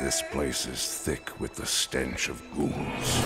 This place is thick with the stench of ghouls.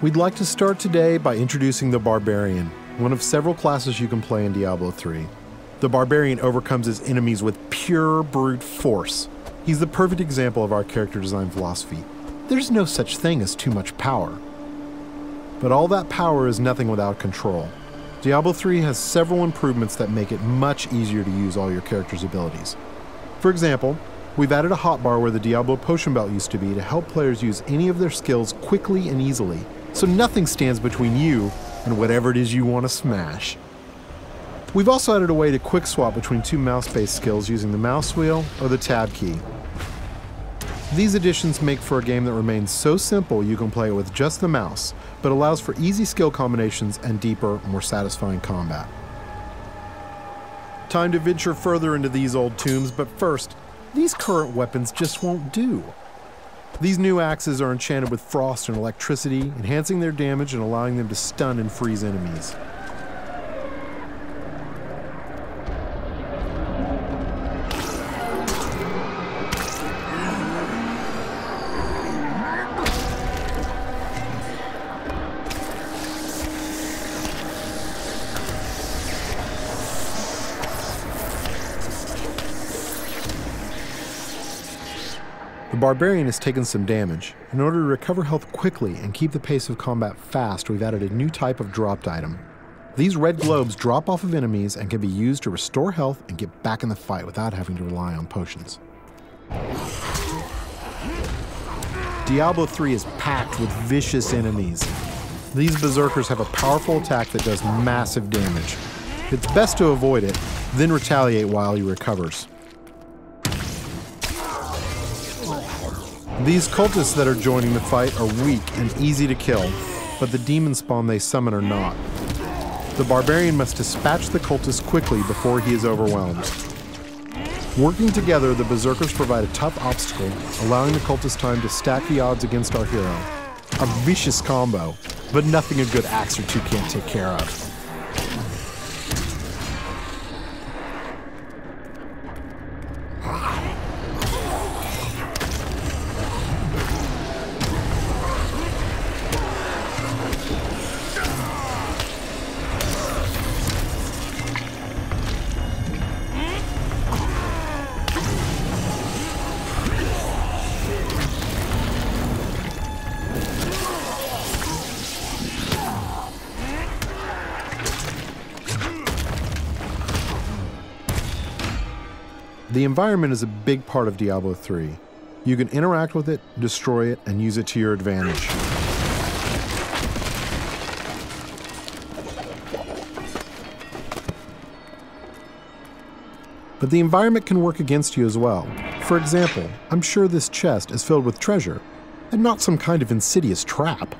We'd like to start today by introducing the Barbarian, one of several classes you can play in Diablo 3. The Barbarian overcomes his enemies with pure brute force. He's the perfect example of our character design philosophy. There's no such thing as too much power. But all that power is nothing without control. Diablo 3 has several improvements that make it much easier to use all your character's abilities. For example, we've added a hotbar where the Diablo potion belt used to be to help players use any of their skills quickly and easily, so nothing stands between you and whatever it is you want to smash. We've also added a way to quick swap between two mouse-based skills using the mouse wheel or the tab key. These additions make for a game that remains so simple you can play it with just the mouse, but allows for easy skill combinations and deeper, more satisfying combat. Time to venture further into these old tombs, but first, these current weapons just won't do. These new axes are enchanted with frost and electricity, enhancing their damage and allowing them to stun and freeze enemies. The Barbarian has taken some damage. In order to recover health quickly and keep the pace of combat fast, we've added a new type of dropped item. These red globes drop off of enemies and can be used to restore health and get back in the fight without having to rely on potions. Diablo 3 is packed with vicious enemies. These berserkers have a powerful attack that does massive damage. It's best to avoid it, then retaliate while he recovers. These cultists that are joining the fight are weak and easy to kill, but the demon spawn they summon are not. The Barbarian must dispatch the cultists quickly before he is overwhelmed. Working together, the berserkers provide a tough obstacle, allowing the cultists time to stack the odds against our hero. A vicious combo, but nothing a good axe or two can't take care of. The environment is a big part of Diablo 3. You can interact with it, destroy it, and use it to your advantage. But the environment can work against you as well. For example, I'm sure this chest is filled with treasure, and not some kind of insidious trap.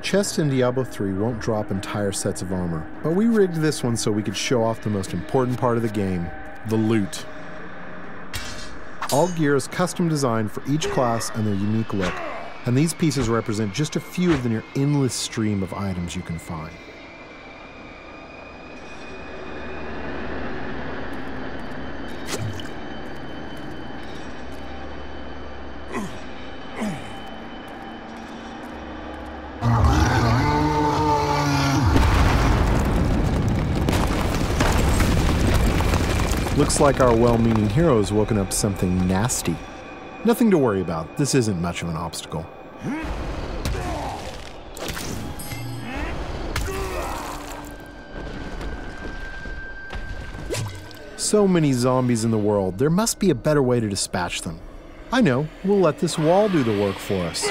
Chests in Diablo 3 won't drop entire sets of armor, but we rigged this one so we could show off the most important part of the game, the loot. All gear is custom designed for each class and their unique look, and these pieces represent just a few of the near endless stream of items you can find. Looks like our well-meaning hero has woken up something nasty. Nothing to worry about. This isn't much of an obstacle. So many zombies in the world, there must be a better way to dispatch them. I know, we'll let this wall do the work for us.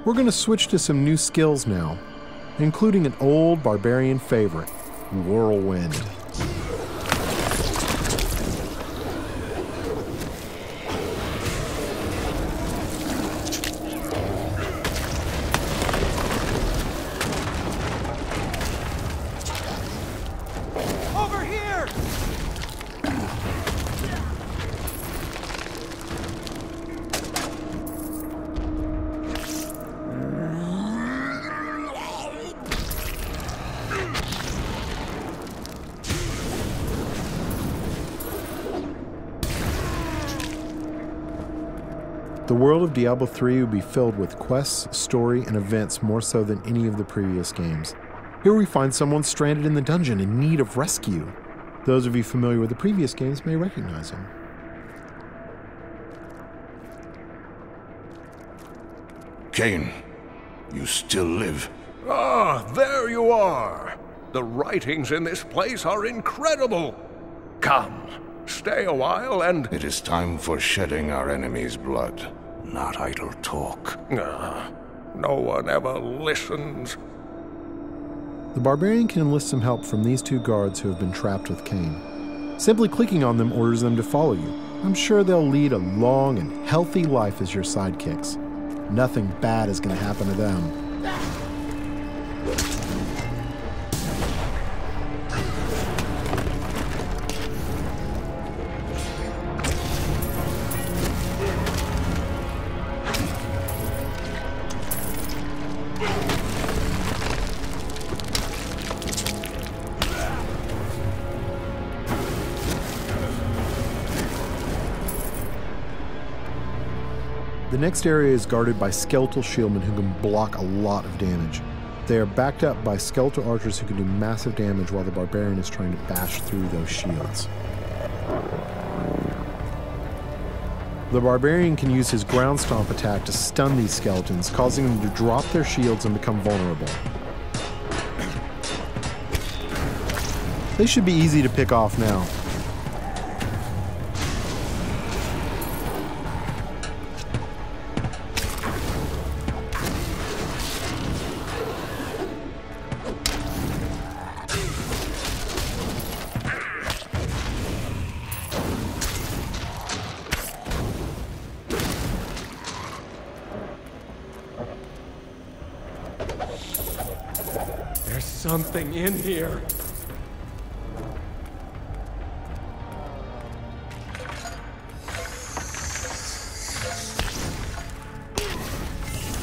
We're going to switch to some new skills now, including an old barbarian favorite, Whirlwind. Over here! The world of Diablo 3 will be filled with quests, story, and events more so than any of the previous games. Here we find someone stranded in the dungeon in need of rescue. Those of you familiar with the previous games may recognize him. Cain, you still live. Ah, there you are. The writings in this place are incredible. Come, stay a while and... It is time for shedding our enemy's blood, not idle talk. No one ever listens. The barbarian can enlist some help from these two guards who have been trapped with Cain. Simply clicking on them orders them to follow you. I'm sure they'll lead a long and healthy life as your sidekicks. Nothing bad is going to happen to them. The next area is guarded by skeletal shieldmen who can block a lot of damage. They are backed up by skeletal archers who can do massive damage while the barbarian is trying to bash through those shields. The barbarian can use his ground stomp attack to stun these skeletons, causing them to drop their shields and become vulnerable. They should be easy to pick off now. There's something in here.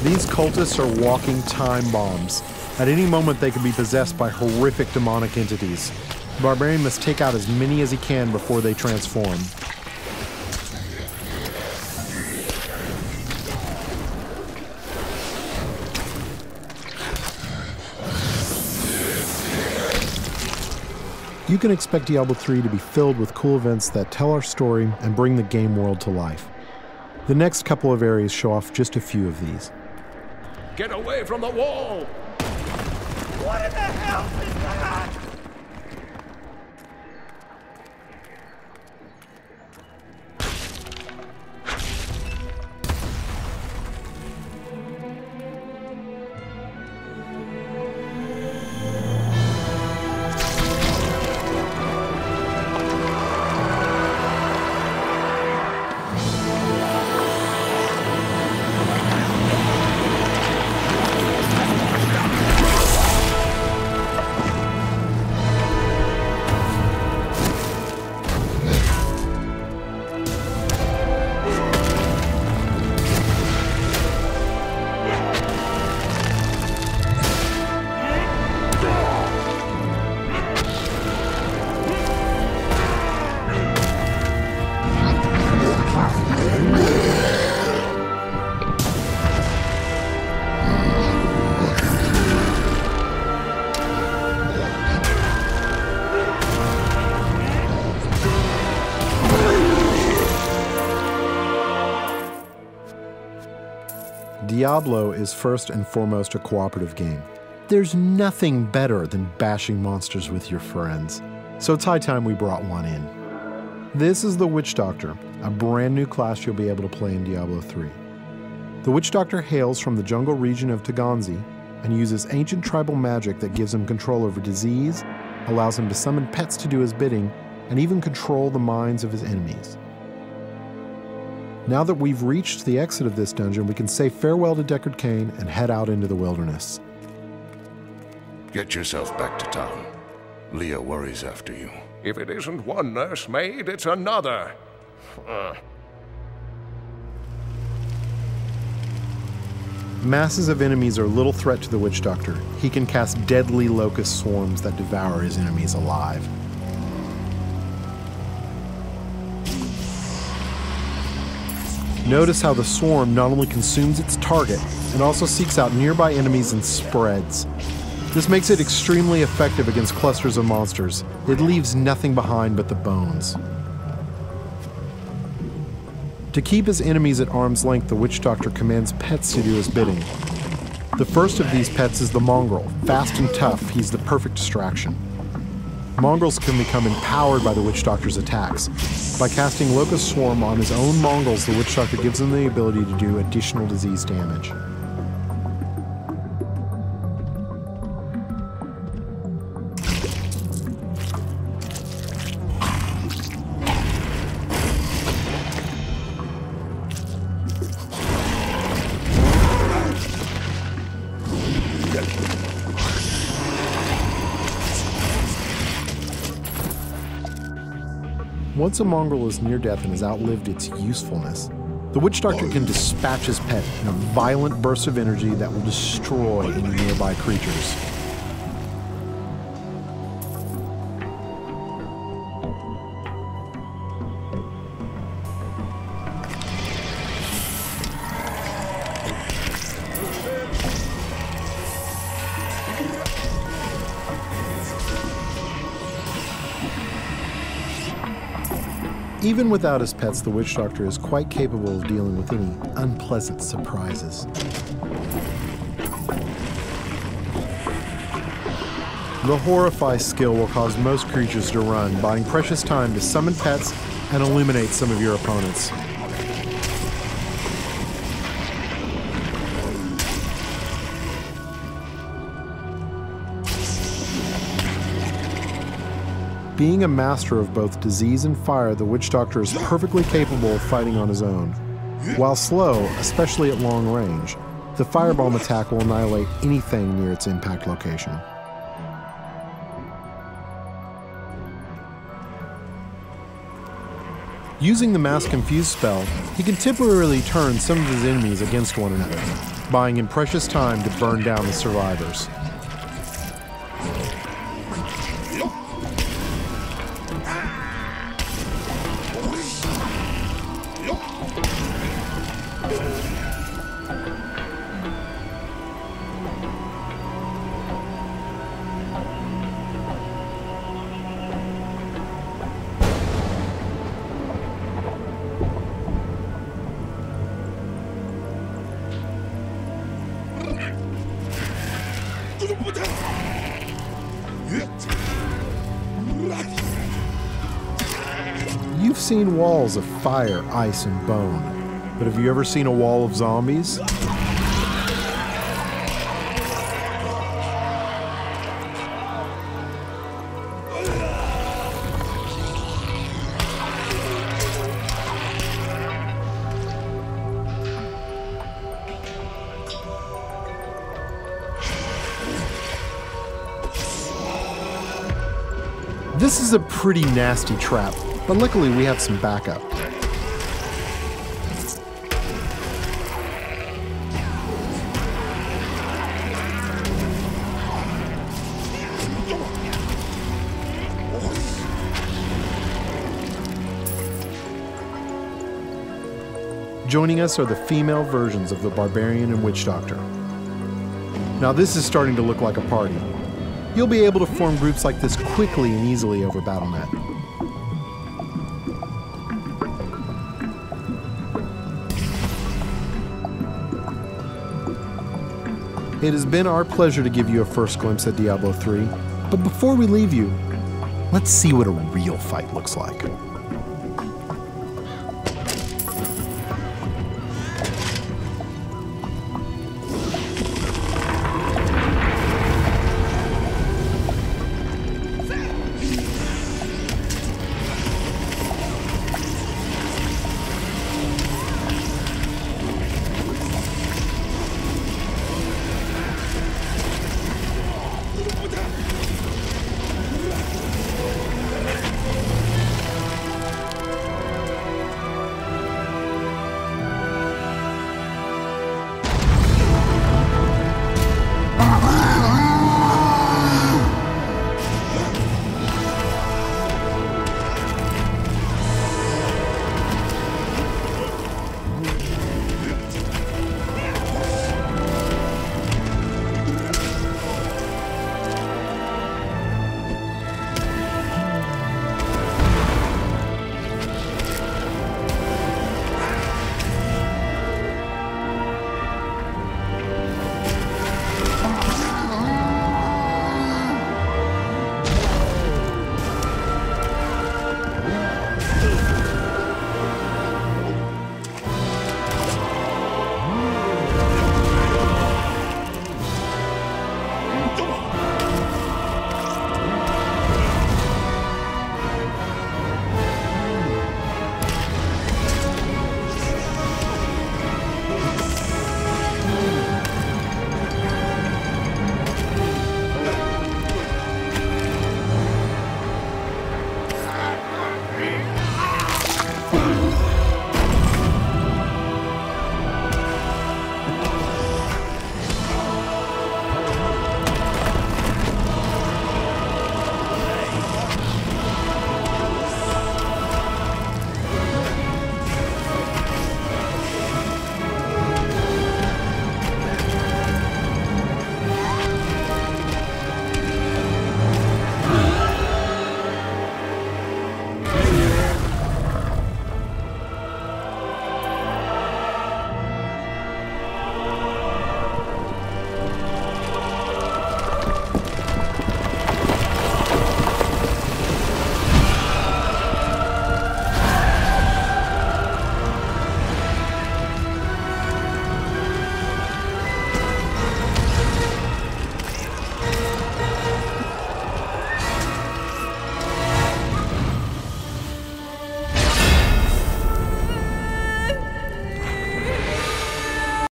These cultists are walking time bombs. At any moment they can be possessed by horrific demonic entities. The barbarian must take out as many as he can before they transform. You can expect Diablo 3 to be filled with cool events that tell our story and bring the game world to life. The next couple of areas show off just a few of these. Get away from the wall! What in the hell is that? Diablo is first and foremost a cooperative game. There's nothing better than bashing monsters with your friends. So it's high time we brought one in. This is the Witch Doctor, a brand new class you'll be able to play in Diablo 3. The Witch Doctor hails from the jungle region of Taganzi and uses ancient tribal magic that gives him control over disease, allows him to summon pets to do his bidding, and even control the minds of his enemies. Now that we've reached the exit of this dungeon, we can say farewell to Deckard Cain and head out into the wilderness. Get yourself back to town. Leah worries after you. If it isn't one nursemaid, it's another. Masses of enemies are little threat to the Witch Doctor. He can cast deadly locust swarms that devour his enemies alive. Notice how the swarm not only consumes its target, it also seeks out nearby enemies and spreads. This makes it extremely effective against clusters of monsters. It leaves nothing behind but the bones. To keep his enemies at arm's length, the Witch Doctor commands pets to do his bidding. The first of these pets is the mongrel. Fast and tough, he's the perfect distraction. Mongrels can become empowered by the Witch Doctor's attacks. By casting Locust Swarm on his own mongrels, the Witch Doctor gives him the ability to do additional disease damage. Once a mongrel is near death and has outlived its usefulness, the Witch Doctor can dispatch his pet in a violent burst of energy that will destroy any nearby creatures. Even without his pets, the Witch Doctor is quite capable of dealing with any unpleasant surprises. The Horrify skill will cause most creatures to run, buying precious time to summon pets and eliminate some of your opponents. Being a master of both disease and fire, the Witch Doctor is perfectly capable of fighting on his own. While slow, especially at long range, the firebomb attack will annihilate anything near its impact location. Using the Mass Confuse spell, he can temporarily turn some of his enemies against one another, buying him precious time to burn down the survivors. You've seen walls of fire, ice, and bone, but have you ever seen a wall of zombies? This is a pretty nasty trap, but luckily we have some backup. Joining us are the female versions of the Barbarian and Witch Doctor. Now this is starting to look like a party. You'll be able to form groups like this quickly and easily over Battle.net. It has been our pleasure to give you a first glimpse at Diablo 3, but before we leave you, let's see what a real fight looks like.